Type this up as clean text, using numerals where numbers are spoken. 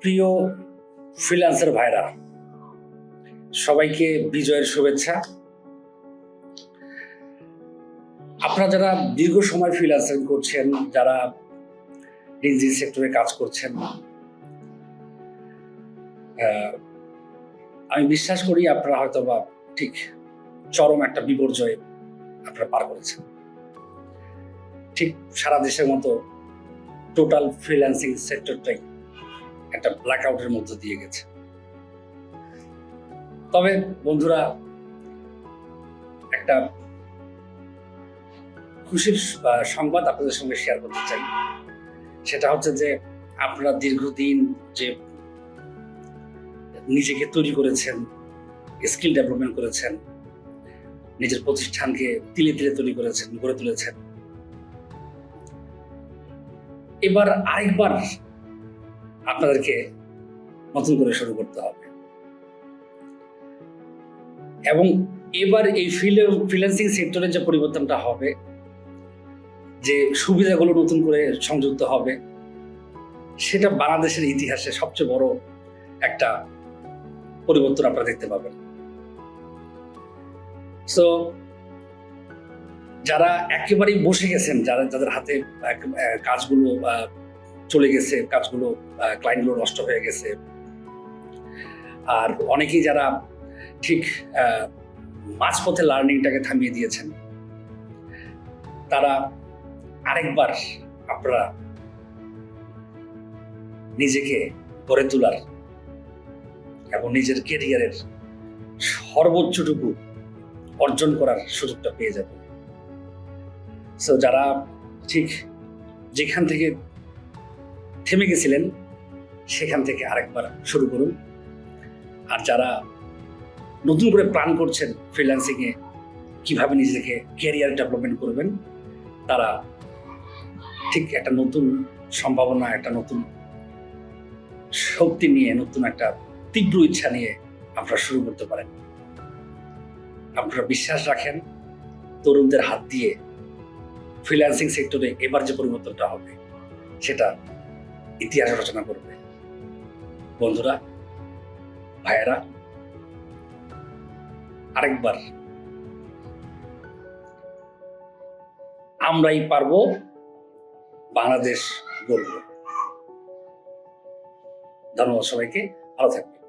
প্রিয় ফ্রিল্যান্সার ভাইরা, সবাইকে বিজয়ের শুভেচ্ছা। আপনারা যারা দীর্ঘ সময় ফ্রিল্যান্সিং করছেন, যারা ডিজিটাল সেক্টরে কাজ করছেন, আমি বিশ্বাস করি আপনারা হয়তো বা ঠিক চরম একটা বিপর্যয় আপনারা পার করেছেন। ঠিক সারা দেশের মতো টোটাল ফ্রিল্যান্সিং সেক্টরটাই একটা ব্ল্যাক আউটের মধ্যে দিয়ে গেছে। তবে বন্ধুরা, একটা খুশির সংবাদ আপনাদের সঙ্গে শেয়ার করতে চাই। সেটা হচ্ছে যে আপনারা দীর্ঘদিন যে নিজেকে তৈরি করেছেন, স্কিল ডেভেলপমেন্ট করেছেন, নিজের প্রতিষ্ঠানকে তিলে তিলে তৈরি করেছেন, গড়ে তুলেছেন, এবার আরেকবার আপনাদেরকে নতুন করে শুরু করতে হবে। এবং এবার এই ফ্রিল্যান্সিং সেক্টরে যে পরিবর্তনটা হবে, যে সুবিধাগুলো নতুন করে সংযুক্ত হবে, সেটা বাংলাদেশের ইতিহাসে সবচেয়ে বড় একটা পরিবর্তন আপনারা দেখতে পাবেন। সো যারা একেবারেই বসে গেছেন, যাদের হাতে কাজগুলো চলে গেছে, কাজগুলো ক্লায়েন্টগুলো নষ্ট হয়ে গেছে, আর অনেকেই যারা ঠিক মাঝপথে লার্নিংটাকে থামিয়ে দিয়েছেন, তারা আরেকবার আপনারা নিজেকে গড়ে তোলার এবং নিজের ক্যারিয়ারের সর্বোচ্চটুকু অর্জন করার সুযোগটা পেয়ে যাবেন। সো যারা ঠিক যেখান থেকে থেমে গেছিলেন সেখান থেকে আরেকবার শুরু করুন। আর যারা নতুন করে প্ল্যান করছেন ফ্রিল্যান্সিংয়ে কিভাবে নিজেকে ক্যারিয়ার ডেভেলপমেন্ট করবেন, তারা ঠিক একটা নতুন সম্ভাবনা, একটা নতুন শক্তি নিয়ে, নতুন একটা তীব্র ইচ্ছা নিয়ে আপনারা শুরু করতে পারেন। আপনারা বিশ্বাস রাখেন, তরুণদের হাত দিয়ে ফ্রিল্যান্সিং সেক্টরে এবার যে পরিবর্তনটা হবে সেটা ইতিহাস রচনা করবে। বন্ধুরা, ভাইয়েরা, আরেকবার আমরাই পারবো, বাংলাদেশ গড়ব। ধন্যবাদ সবাইকে, ভালো থাকবেন।